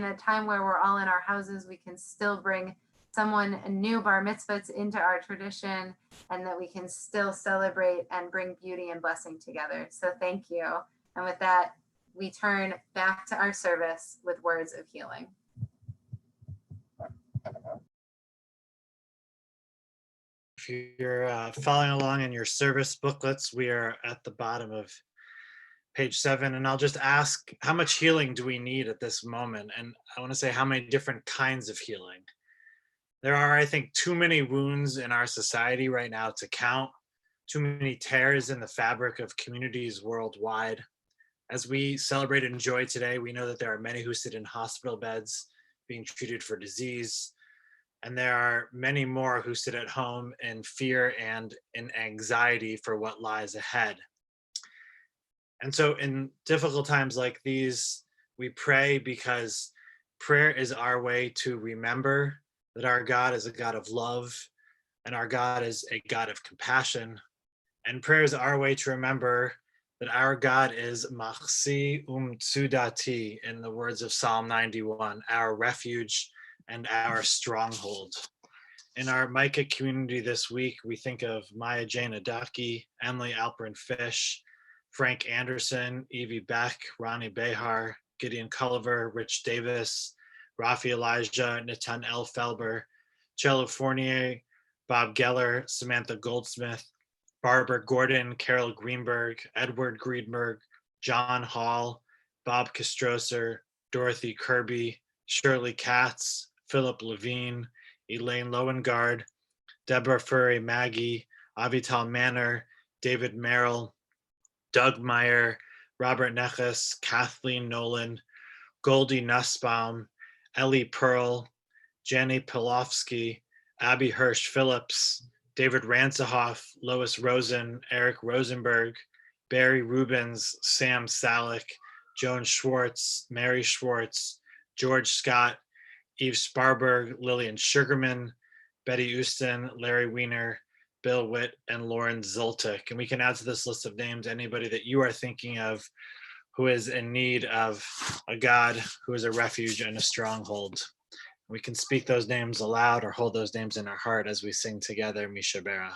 a time where we're all in our houses, we can still bring someone new bar mitzvahs into our tradition, and that we can still celebrate and bring beauty and blessing together. So thank you. And with that, we turn back to our service with words of healing. If you're following along in your service booklets, we are at the bottom of page 7, and I'll just ask, how much healing do we need at this moment? And I want to say, how many different kinds of healing? There are, I think, too many wounds in our society right now to count, too many tears in the fabric of communities worldwide. As we celebrate and enjoy today, we know that there are many who sit in hospital beds being treated for disease, and there are many more who sit at home in fear and in anxiety for what lies ahead. And so in difficult times like these, we pray, because prayer is our way to remember that our God is a God of love, and our God is a God of compassion. And prayer is our way to remember that our God is Machsi Tzudati, in the words of Psalm 91, our refuge and our stronghold. In our Micah community this week, we think of Maya Jane Adaki, Emily Alperin Fish, Frank Anderson, Evie Beck, Ronnie Behar, Gideon Culliver, Rich Davis, Rafi Elijah, Natan L. Felber, Cello Fournier, Bob Geller, Samantha Goldsmith, Barbara Gordon, Carol Greenberg, Edward Greenberg, John Hall, Bob Castroser, Dorothy Kirby, Shirley Katz, Philip Levine, Elaine Loengard, Deborah Furry Maggie, Avital Manor, David Merrill, Doug Meyer, Robert Neches, Kathleen Nolan, Goldie Nussbaum, Ellie Pearl, Jenny Pilofsky, Abby Hirsch Phillips, David Ransahoff, Lois Rosen, Eric Rosenberg, Barry Rubens, Sam Salick, Joan Schwartz, Mary Schwartz, George Scott, Eve Sparberg, Lillian Sugarman, Betty Houston, Larry Weiner, Bill Witt, and Lauren Zoltik. And we can add to this list of names anybody that you are thinking of who is in need of a God who is a refuge and a stronghold. We can speak those names aloud or hold those names in our heart as we sing together, Misha Berach.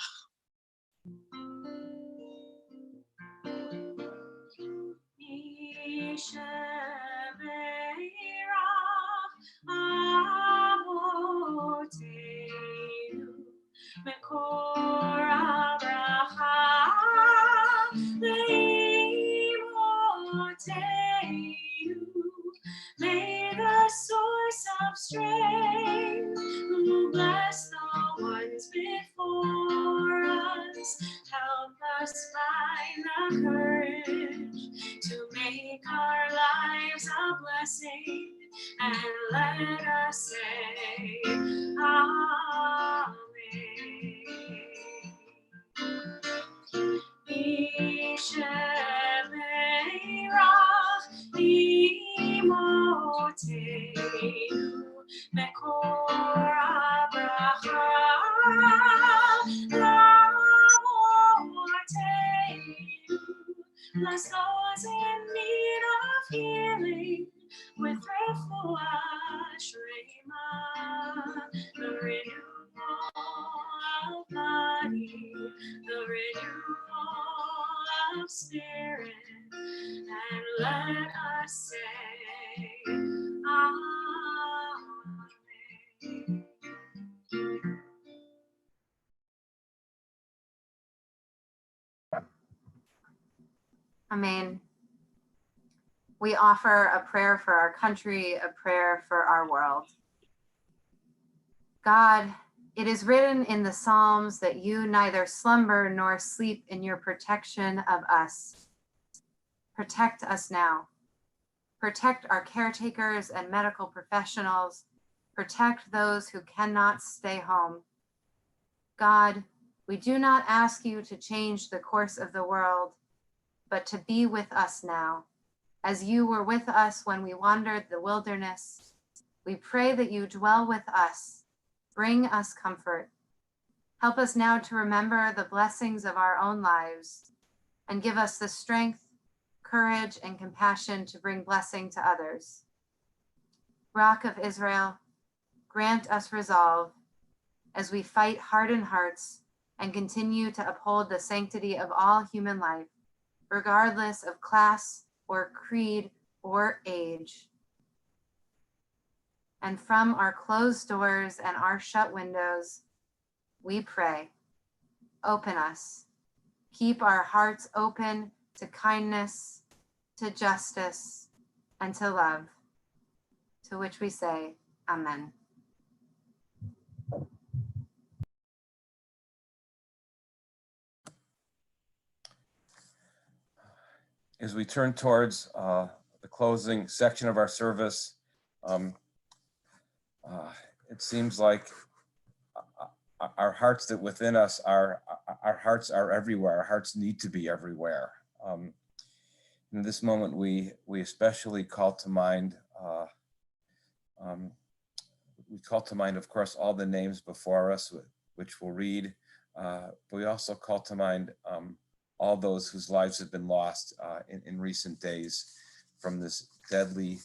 May the source of strength, who bless the ones before us, help us find the courage to make our lives a blessing, and let us say, Amen. Mekor Abraha, bless those in need of healing with refuah shrema, the renewal of body, the renewal of spirit, and let us say, Amen. Amen. We offer a prayer for our country, a prayer for our world. God, it is written in the Psalms that you neither slumber nor sleep in your protection of us. Protect us now. Protect our caretakers and medical professionals. Protect those who cannot stay home. God, we do not ask you to change the course of the world, but to be with us now. As you were with us when we wandered the wilderness, we pray that you dwell with us, bring us comfort. Help us now to remember the blessings of our own lives, and give us the strength, courage, and compassion to bring blessing to others. Rock of Israel, grant us resolve as we fight hardened hearts and continue to uphold the sanctity of all human life, regardless of class or creed or age. And from our closed doors and our shut windows, we pray, open us, keep our hearts open to kindness, to justice, and to love, to which we say, Amen. As we turn towards the closing section of our service, it seems like our hearts that within us our hearts are everywhere. Our hearts need to be everywhere. In this moment, we especially call to mind, of course, all the names before us, which we'll read, but we also call to mind all those whose lives have been lost in recent days from this deadly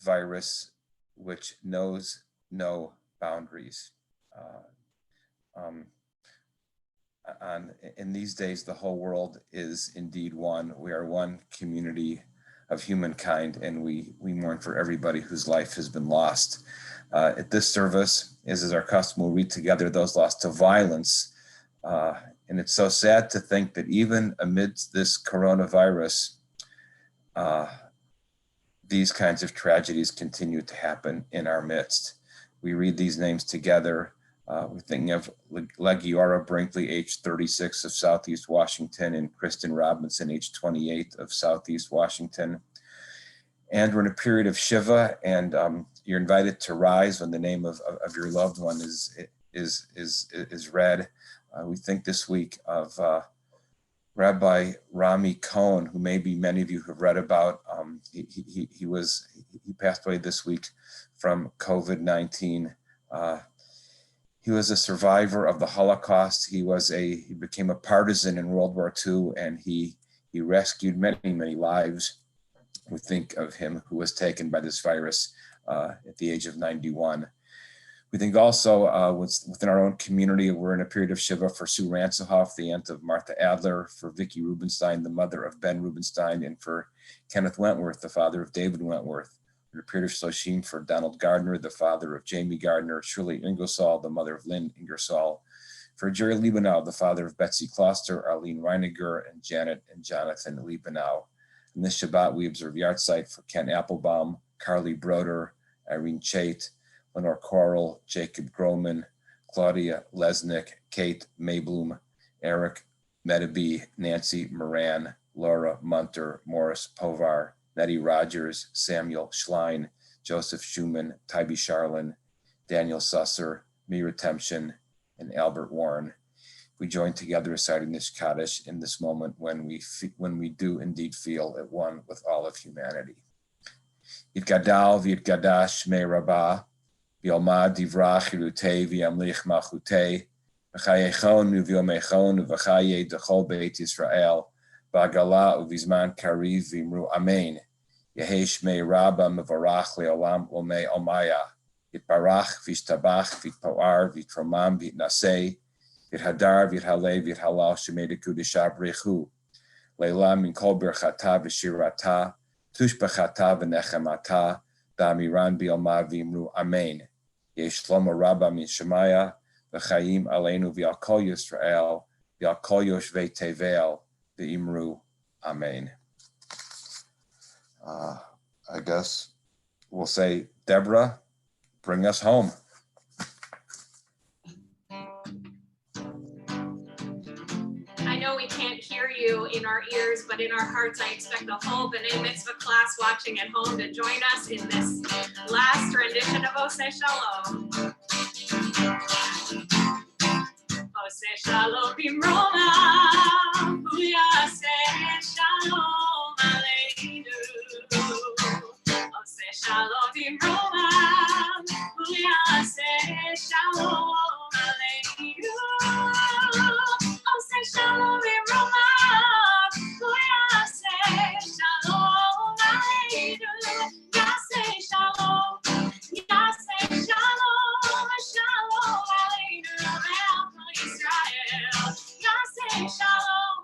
virus, which knows no boundaries. In these days, the whole world is indeed one. We are one community of humankind, and we mourn for everybody whose life has been lost. At this service, as is our custom, we'll read together those lost to violence And it's so sad to think that even amidst this coronavirus, these kinds of tragedies continue to happen in our midst. We read these names together. We're thinking of Legiora Brinkley, age 36 of Southeast Washington, and Kristen Robinson, age 28 of Southeast Washington. And we're in a period of Shiva, and you're invited to rise when the name of your loved one is read. We think this week of Rabbi Rami Cohen, who maybe many of you have read about. He passed away this week from COVID-19. He was a survivor of the Holocaust. He became a partisan in World War II, and he rescued many lives. We think of him who was taken by this virus at the age of 91. We think also within our own community, we're in a period of Shiva for Sue Ransohoff, the aunt of Martha Adler, for Vicky Rubenstein, the mother of Ben Rubenstein, and for Kenneth Wentworth, the father of David Wentworth. We're in a period of Shloshim for Donald Gardner, the father of Jamie Gardner, Shirley Ingersoll, the mother of Lynn Ingersoll, for Jerry Liebenow, the father of Betsy Kloster, Arlene Reiniger, and Janet and Jonathan Liebenow. In this Shabbat, we observe yahrzeit for Ken Applebaum, Carly Broder, Irene Chait, Lenore Coral, Jacob Groman, Claudia Lesnick, Kate Maybloom, Eric Medeby, Nancy Moran, Laura Munter, Morris Povar, Nettie Rogers, Samuel Schlein, Joseph Schumann, Tybee Charlin, Daniel Susser, Mira Temshin, and Albert Warren. We join together reciting this kaddish in this moment when we do indeed feel at one with all of humanity. Yitgadal v'yitgadash Shmei Rabbah, v'yomad divrach chilutei v'yamlich malchutei, v'chayechon v'yomechon v'chaye dechol beit Yisrael, v'agala uvizman kariv v'imru amen. Yehei Shmei Rabbah mevarach le'olam omei omaya. Yitbarach v'yishtabach v'yitpoar v'yitromam v'yitnasei, v'yithadar v'yithalev v'yithalal shemei dekudesha b'rechu. Leila min kol berchata v'shirata, tushbachata v'nechemata, v'amiran b'yomah v'imru amen. Yesh shlomo rabba min shemaya, v'chayim aleinu v'yal kol Yisrael, v'yal kol yoshvei tevel, v'imru amen. I guess we'll say, Deborah, bring us home. I know we can't hear you in our ears, but in our hearts, I expect the whole B'nai Mitzvah class watching at home to join us in this last rendition of Oseh Shalom. Oseh Shalom b'mrona, Yaseh Shalom aleinu. Oseh Shalom b'mrona, Yaseh Shalom aleinu. Oseh Shalom b'mrona, Yaseh Shalom aleinu. Yaseh Shalom, Yaseh Shalom, Shalom aleinu ve'al Yisrael. Yaseh Shalom,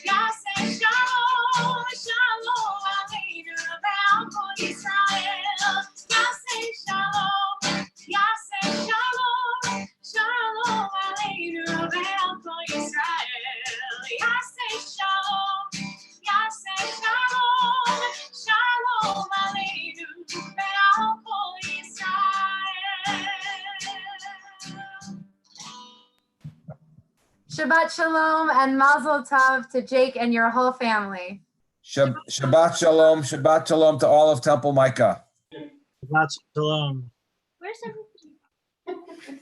Yaseh Shalom, Shalom aleinu ve'al Yisrael. Yaseh Shalom, Yaseh Shalom, Shalom aleinu ve'al Yisrael. Yaseh Shalom, Yaseh Shalom, Shalom aleinu ve'al Yisrael. Shabbat Shalom and Mazel Tov to Jake and your whole family. Shabbat Shalom to all of Temple Micah. Shabbat Shalom. Where's everybody?